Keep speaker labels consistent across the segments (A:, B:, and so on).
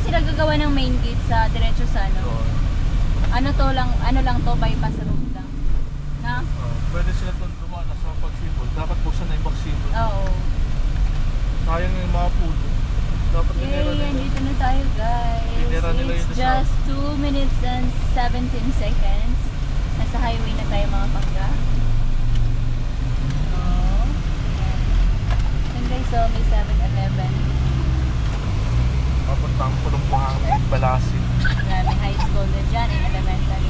A: sila gagawa ng main gate sa diretso sa ano.
B: Oo.
A: Ano lang to, bypass road lang. Na?
B: Pwede sila doon dumaan sa pagsibol. Dapat buksan na yung pagsibol.
A: Oo.
B: Sayang yung mga pulo. Dapat tinira
A: Yay,
B: nila.
A: andito na tayo guys.
B: Tinira nila
A: It's
B: yun sa-
A: just 2 minutes and 17 seconds. Nasa highway na tayo mga pangga. Oh. Yan guys, so may 7-Eleven.
B: Papunta ang pulong buhangin, Balasin.
A: May high school na dyan in elementary.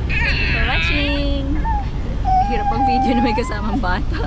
A: Thank you for watching! Hirap ang video na may kasamang bata.